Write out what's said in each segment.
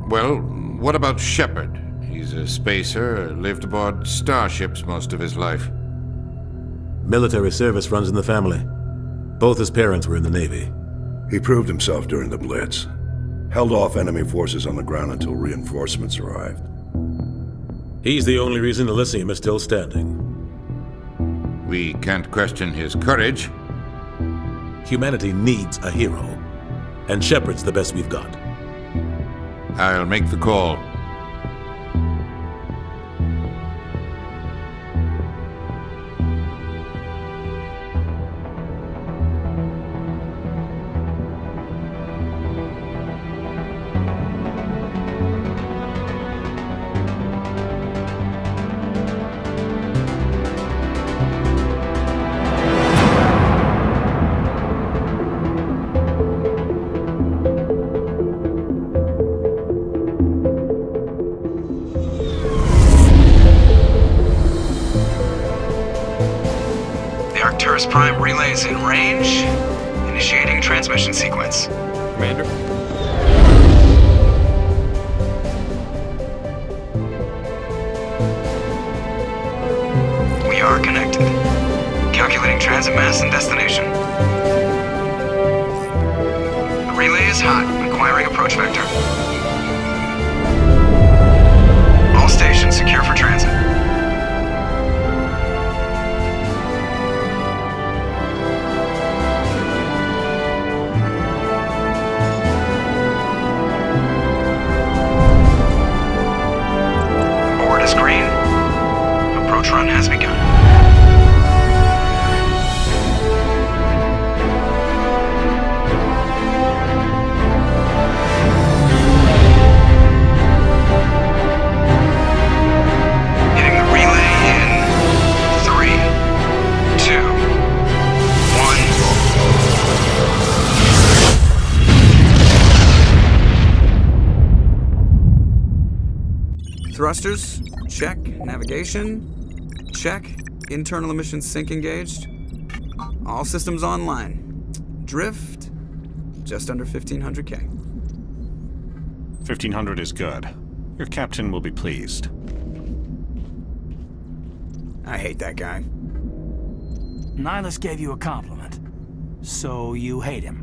Well, what about Shepard? He's a spacer, lived aboard starships most of his life. Military service runs in the family. Both his parents were in the Navy. He proved himself during the Blitz. Held off enemy forces on the ground until reinforcements arrived. He's the only reason Elysium is still standing. We can't question his courage. Humanity needs a hero, and Shepard's the best we've got. I'll make the call. Arcturus Prime relays in range. Initiating transmission sequence. Commander? We are connected. Calculating transit mass and destination. The relay is hot, requiring approach vector. All stations secure for transit. Green. Approach run has begun. Hitting the relay in 3, 2, 1. Thrusters. Check. Navigation. Check. Internal emission sync engaged. All systems online. Drift. Just under 1500K. 1500 is good. Your captain will be pleased. I hate that guy. Nihilus gave you a compliment. So you hate him.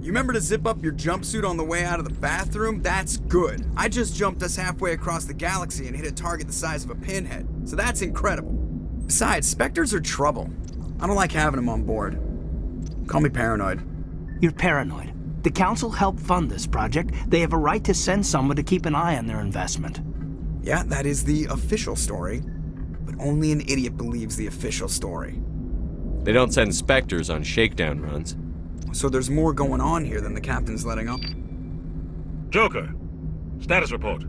You remember to zip up your jumpsuit on the way out of the bathroom? That's good. I just jumped us halfway across the galaxy and hit a target the size of a pinhead, so that's incredible. Besides, Spectres are trouble. I don't like having them on board. Call me paranoid. You're paranoid. The Council helped fund this project. They have a right to send someone to keep an eye on their investment. Yeah, that is the official story. But only an idiot believes the official story. They don't send Spectres on shakedown runs. So there's more going on here than the captain's letting on. Joker, status report.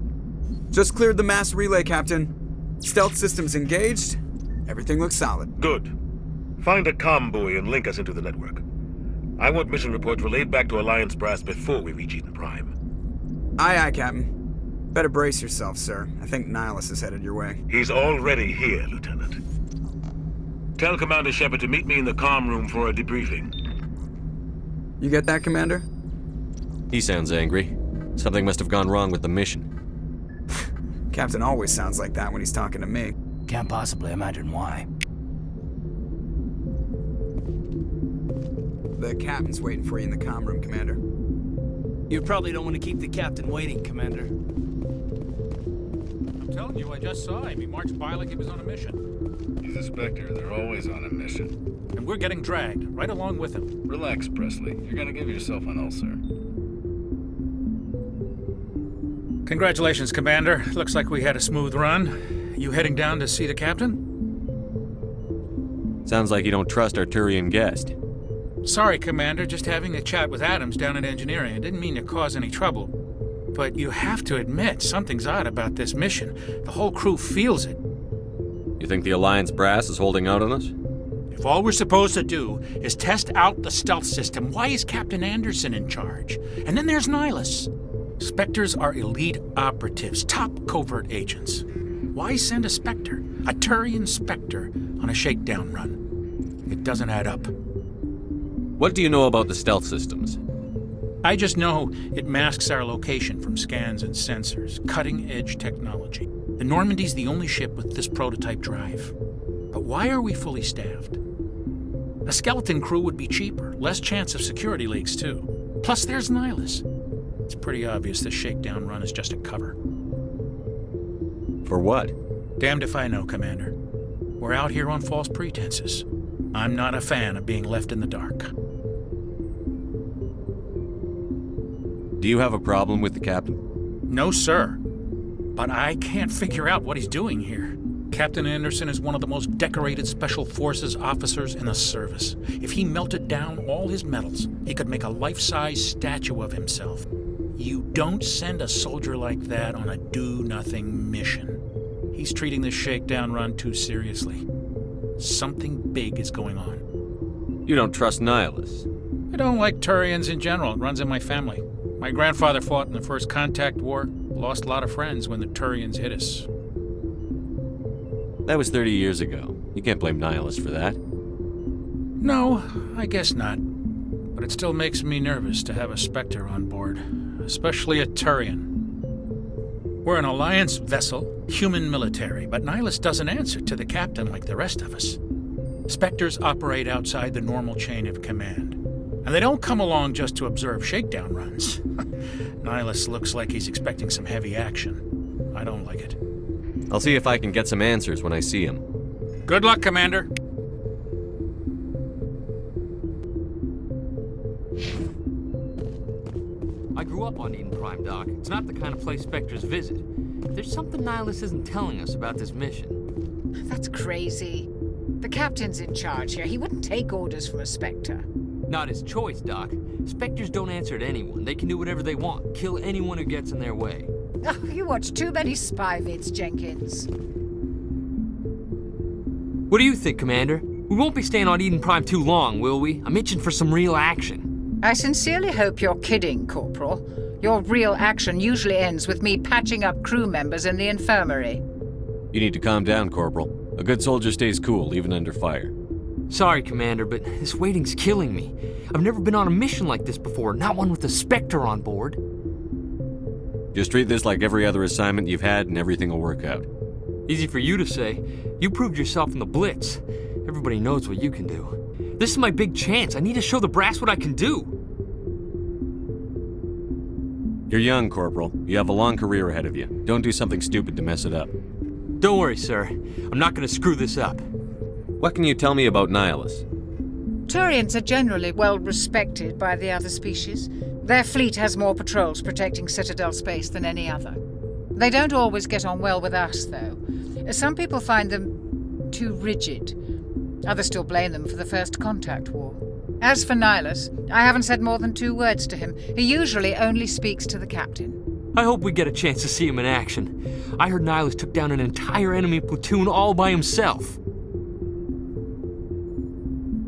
Just cleared the mass relay, Captain. Stealth systems engaged. Everything looks solid. Good. Find a comm buoy and link us into the network. I want mission reports relayed back to Alliance Brass before we reach Eden Prime. Aye, aye, Captain. Better brace yourself, sir. I think Nihilus is headed your way. He's already here, Lieutenant. Tell Commander Shepard to meet me in the comm room for a debriefing. You get that, Commander? He sounds angry. Something must have gone wrong with the mission. Captain always sounds like that when he's talking to me. Can't possibly imagine why. The captain's waiting for you in the comm room, Commander. You probably don't want to keep the captain waiting, Commander. I'm telling you, I just saw him. He marched by like he was on a mission. He's a Spectre. They're always on a mission. And we're getting dragged, right along with him. Relax, Presley. You're gonna give yourself an ulcer. Congratulations, Commander. Looks like we had a smooth run. You heading down to see the captain? Sounds like you don't trust Arturian guest. Sorry, Commander. Just having a chat with Adams down in engineering. I didn't mean to cause any trouble. But you have to admit, something's odd about this mission. The whole crew feels it. You think the Alliance brass is holding out on us? If all we're supposed to do is test out the stealth system, why is Captain Anderson in charge? And then there's Nihilus. Spectres are elite operatives, top covert agents. Why send a Spectre, a Turian Spectre, on a shakedown run? It doesn't add up. What do you know about the stealth systems? I just know it masks our location from scans and sensors. Cutting-edge technology. The Normandy's the only ship with this prototype drive. But why are we fully staffed? A skeleton crew would be cheaper, less chance of security leaks too. Plus there's Nihilus. It's pretty obvious this shakedown run is just a cover. For what? Damned if I know, Commander. We're out here on false pretenses. I'm not a fan of being left in the dark. Do you have a problem with the captain? No, sir. But I can't figure out what he's doing here. Captain Anderson is one of the most decorated Special Forces officers in the service. If he melted down all his medals, he could make a life-size statue of himself. You don't send a soldier like that on a do-nothing mission. He's treating this shakedown run too seriously. Something big is going on. You don't trust Nihilus? I don't like Turians in general. It runs in my family. My grandfather fought in the First Contact War, lost a lot of friends when the Turians hit us. That was 30 years ago. You can't blame Nihilus for that. No, I guess not. But it still makes me nervous to have a Spectre on board, especially a Turian. We're an Alliance vessel, human military, but Nihilus doesn't answer to the captain like the rest of us. Spectres operate outside the normal chain of command. And they don't come along just to observe shakedown runs. Nihilus looks like he's expecting some heavy action. I don't like it. I'll see if I can get some answers when I see him. Good luck, Commander. I grew up on Eden Prime, Doc. It's not the kind of place Spectres visit. There's something Nihilus isn't telling us about this mission. That's crazy. The captain's in charge here. He wouldn't take orders from a Spectre. Not his choice, Doc. Spectres don't answer to anyone. They can do whatever they want, kill anyone who gets in their way. Oh, you watch too many spy vids, Jenkins. What do you think, Commander? We won't be staying on Eden Prime too long, will we? I'm itching for some real action. I sincerely hope you're kidding, Corporal. Your real action usually ends with me patching up crew members in the infirmary. You need to calm down, Corporal. A good soldier stays cool, even under fire. Sorry, Commander, but this waiting's killing me. I've never been on a mission like this before, not one with a Spectre on board. Just treat this like every other assignment you've had and everything will work out. Easy for you to say. You proved yourself in the Blitz. Everybody knows what you can do. This is my big chance. I need to show the brass what I can do. You're young, Corporal. You have a long career ahead of you. Don't do something stupid to mess it up. Don't worry, sir. I'm not going to screw this up. What can you tell me about Nihilus? Turians are generally well respected by the other species. Their fleet has more patrols protecting Citadel space than any other. They don't always get on well with us, though. Some people find them too rigid. Others still blame them for the First Contact War. As for Nihilus, I haven't said more than 2 words to him. He usually only speaks to the captain. I hope we get a chance to see him in action. I heard Nihilus took down an entire enemy platoon all by himself.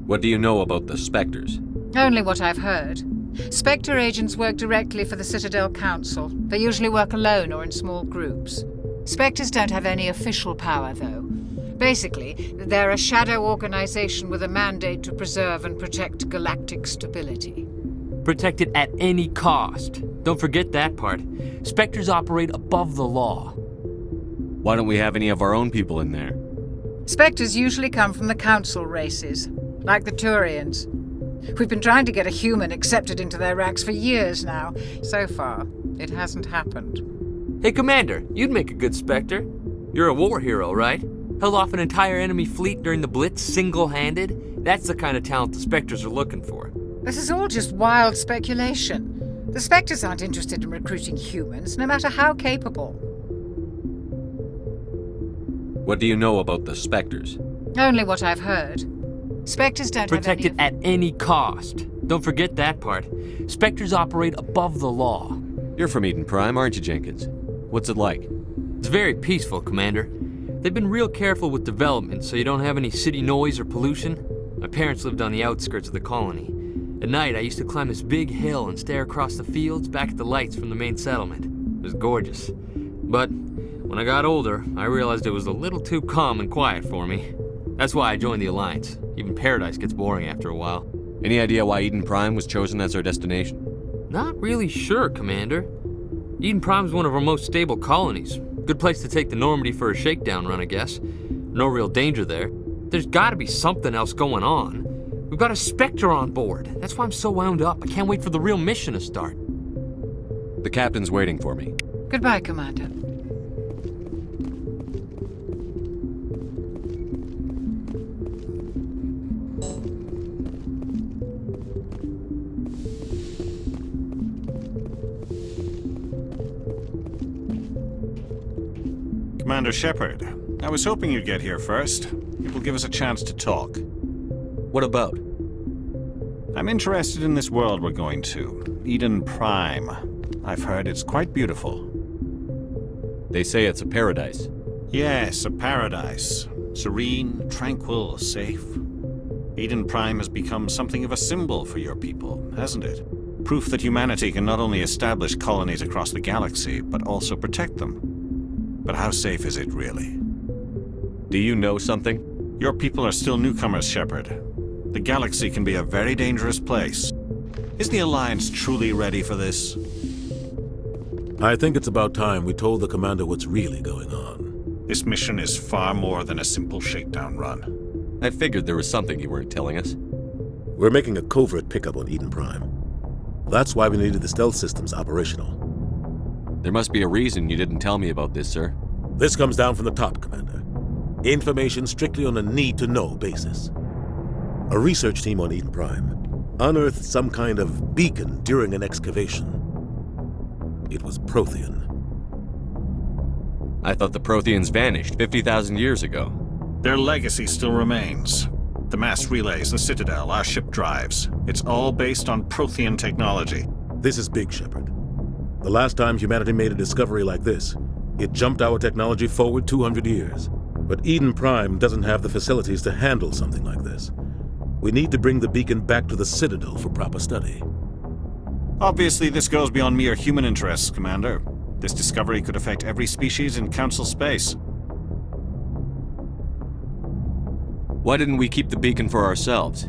What do you know about the Spectres? Only what I've heard. Spectre agents work directly for the Citadel Council. They usually work alone or in small groups. Spectres don't have any official power, though. Basically, they're a shadow organization with a mandate to preserve and protect galactic stability. Protect it at any cost. Don't forget that part. Spectres operate above the law. Why don't we have any of our own people in there? Spectres usually come from the Council races, like the Turians. We've been trying to get a human accepted into their ranks for years now. So far, it hasn't happened. Hey, Commander, you'd make a good Spectre. You're a war hero, right? Held off an entire enemy fleet during the Blitz single-handed? That's the kind of talent the Spectres are looking for. This is all just wild speculation. The Spectres aren't interested in recruiting humans, no matter how capable. What do you know about the Spectres? Only what I've heard. Spectres don't Protect have it at any cost. Don't forget that part. Spectres operate above the law. You're from Eden Prime, aren't you, Jenkins? What's it like? It's very peaceful, Commander. They've been real careful with development so you don't have any city noise or pollution. My parents lived on the outskirts of the colony. At night, I used to climb this big hill and stare across the fields back at the lights from the main settlement. It was gorgeous. But when I got older, I realized it was a little too calm and quiet for me. That's why I joined the Alliance. Even Paradise gets boring after a while. Any idea why Eden Prime was chosen as our destination? Not really sure, Commander. Eden Prime's one of our most stable colonies. Good place to take the Normandy for a shakedown run, I guess. No real danger there. There's gotta be something else going on. We've got a Spectre on board. That's why I'm so wound up. I can't wait for the real mission to start. The captain's waiting for me. Goodbye, Commander. Commander Shepard, I was hoping you'd get here first. It will give us a chance to talk. What about? I'm interested in this world we're going to, Eden Prime. I've heard it's quite beautiful. They say it's a paradise. Yes, a paradise. Serene, tranquil, safe. Eden Prime has become something of a symbol for your people, hasn't it? Proof that humanity can not only establish colonies across the galaxy, but also protect them. But how safe is it, really? Do you know something? Your people are still newcomers, Shepard. The galaxy can be a very dangerous place. Is the Alliance truly ready for this? I think it's about time we told the commander what's really going on. This mission is far more than a simple shakedown run. I figured there was something you weren't telling us. We're making a covert pickup on Eden Prime. That's why we needed the stealth systems operational. There must be a reason you didn't tell me about this, sir. This comes down from the top, Commander. Information strictly on a need-to-know basis. A research team on Eden Prime unearthed some kind of beacon during an excavation. It was Prothean. I thought the Protheans vanished 50,000 years ago. Their legacy still remains. The mass relays, the Citadel, our ship drives. It's all based on Prothean technology. This is big, Shepard. The last time humanity made a discovery like this, it jumped our technology forward 200 years. But Eden Prime doesn't have the facilities to handle something like this. We need to bring the beacon back to the Citadel for proper study. Obviously, this goes beyond mere human interests, Commander. This discovery could affect every species in Council space. Why didn't we keep the beacon for ourselves?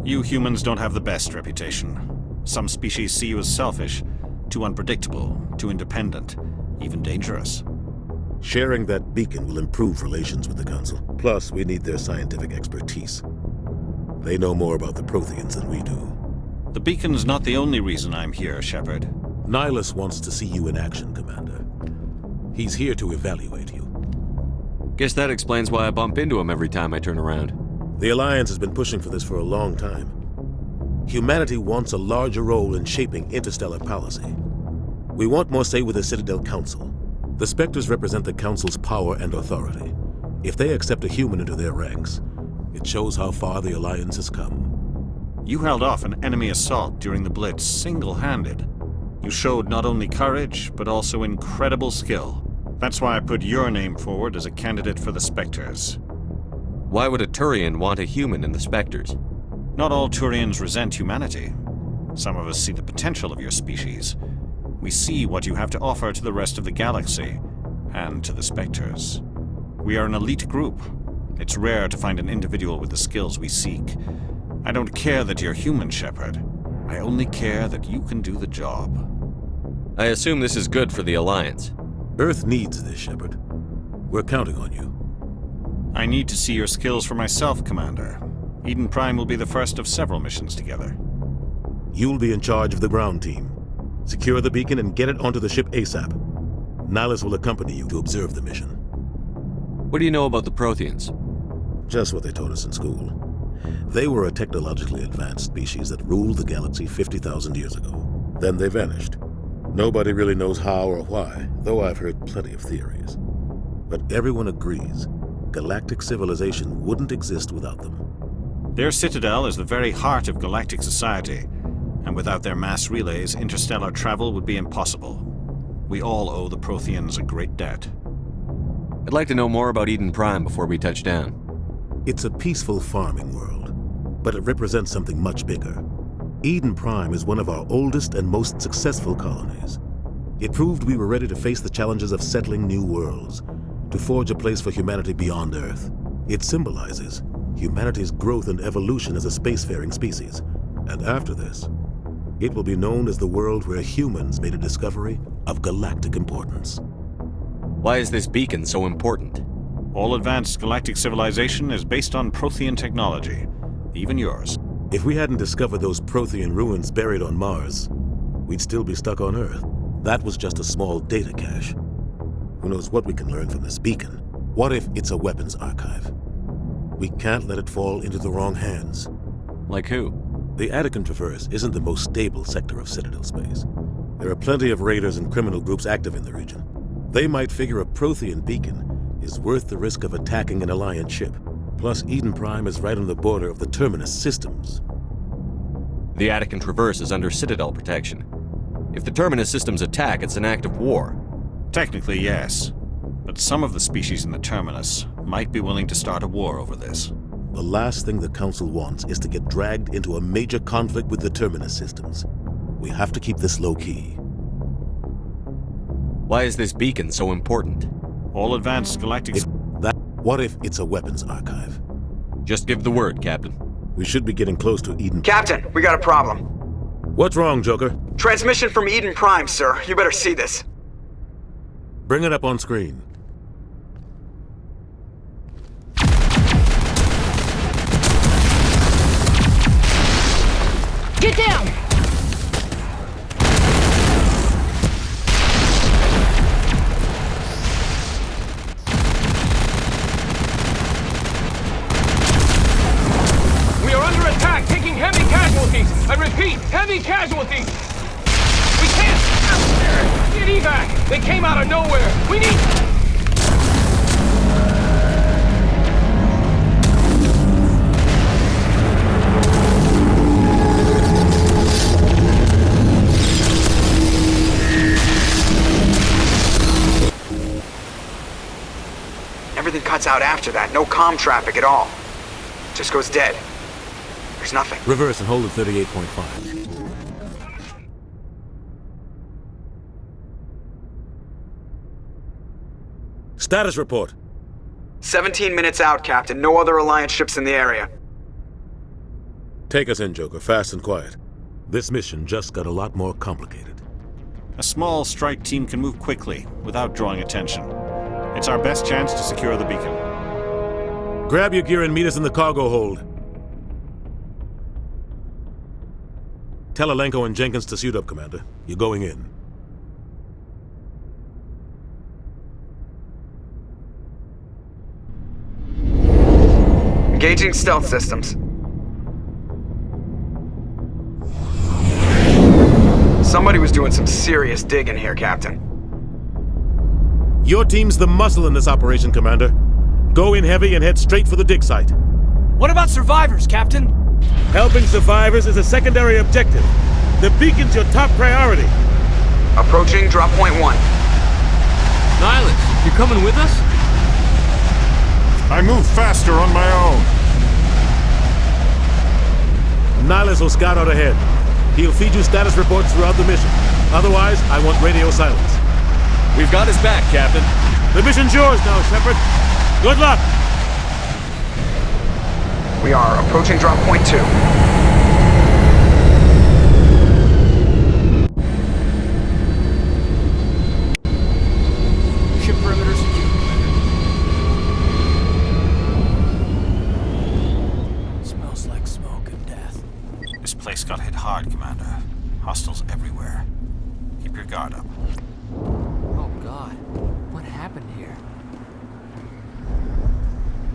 You humans don't have the best reputation. Some species see you as selfish, too unpredictable, too independent, even dangerous. Sharing that beacon will improve relations with the Council. Plus, we need their scientific expertise. They know more about the Protheans than we do. The beacon's not the only reason I'm here, Shepard. Nihilus wants to see you in action, Commander. He's here to evaluate you. Guess that explains why I bump into him every time I turn around. The Alliance has been pushing for this for a long time. Humanity wants a larger role in shaping interstellar policy. We want more say with the Citadel Council. The Spectres represent the Council's power and authority. If they accept a human into their ranks, it shows how far the Alliance has come. You held off an enemy assault during the Blitz single-handed. You showed not only courage, but also incredible skill. That's why I put your name forward as a candidate for the Spectres. Why would a Turian want a human in the Spectres? Not all Turians resent humanity. Some of us see the potential of your species. We see what you have to offer to the rest of the galaxy, and to the Spectres. We are an elite group. It's rare to find an individual with the skills we seek. I don't care that you're human, Shepard. I only care that you can do the job. I assume this is good for the Alliance. Earth needs this, Shepard. We're counting on you. I need to see your skills for myself, Commander. Eden Prime will be the first of several missions together. You'll be in charge of the ground team. Secure the beacon and get it onto the ship ASAP. Nihilus will accompany you to observe the mission. What do you know about the Protheans? Just what they taught us in school. They were a technologically advanced species that ruled the galaxy 50,000 years ago. Then they vanished. Nobody really knows how or why, though I've heard plenty of theories. But everyone agrees galactic civilization wouldn't exist without them. Their citadel is the very heart of galactic society, and without their mass relays, interstellar travel would be impossible. We all owe the Protheans a great debt. I'd like to know more about Eden Prime before we touch down. It's a peaceful farming world, but it represents something much bigger. Eden Prime is one of our oldest and most successful colonies. It proved we were ready to face the challenges of settling new worlds, to forge a place for humanity beyond Earth. It symbolizes humanity's growth and evolution as a spacefaring species. And after this, It will be known as the world where humans made a discovery of galactic importance. Why is this beacon so important? All advanced galactic civilization is based on Prothean technology, even yours. If we hadn't discovered those Prothean ruins buried on Mars, we'd still be stuck on Earth. That was just a small data cache. Who knows what we can learn from this beacon? What if it's a weapons archive? We can't let it fall into the wrong hands. Like who? The Attican Traverse isn't the most stable sector of Citadel space. There are plenty of raiders and criminal groups active in the region. They might figure a Prothean beacon is worth the risk of attacking an Alliance ship. Plus, Eden Prime is right on the border of the Terminus systems. The Attican Traverse is under Citadel protection. If the Terminus systems attack, it's an act of war. Technically, yes. But some of the species in the Terminus might be willing to start a war over this. The last thing the Council wants is to get dragged into a major conflict with the Terminus systems. We have to keep this low-key. Why is this beacon so important? All advanced galactic... What if it's a weapons archive? Just give the word, Captain. We should be getting close to Eden. Captain, we got a problem. What's wrong, Joker? Transmission from Eden Prime, sir. You better see this. Bring it up on screen. Get down! We are under attack, taking heavy casualties. I repeat, heavy casualties. We can't get evac. They came out of nowhere. We need... Everything cuts out after that. No comm traffic at all. Just goes dead. There's nothing. Reverse and hold at 38.5. Status report. 17 minutes out, Captain. No other Alliance ships in the area. Take us in, Joker, fast and quiet. This mission just got a lot more complicated. A small strike team can move quickly, without drawing attention. It's our best chance to secure the beacon. Grab your gear and meet us in the cargo hold. Tell Alenko and Jenkins to suit up, Commander. You're going in. Engaging stealth systems. Somebody was doing some serious digging here, Captain. Your team's the muscle in this operation, Commander. Go in heavy and head straight for the dig site. What about survivors, Captain? Helping survivors is a secondary objective. The beacon's your top priority. Approaching drop point 1. Nihilus, you coming with us? I move faster on my own. Nihilus will scout out ahead. He'll feed you status reports throughout the mission. Otherwise, I want radio silence. We've got his back, Captain. The mission's yours now, Shepard. Good luck! We are approaching drop point 2. Ship perimeter secure, Commander. Smells like smoke and death. This place got hit hard, Commander. Hostiles everywhere. Keep your guard up. Oh God, what happened here?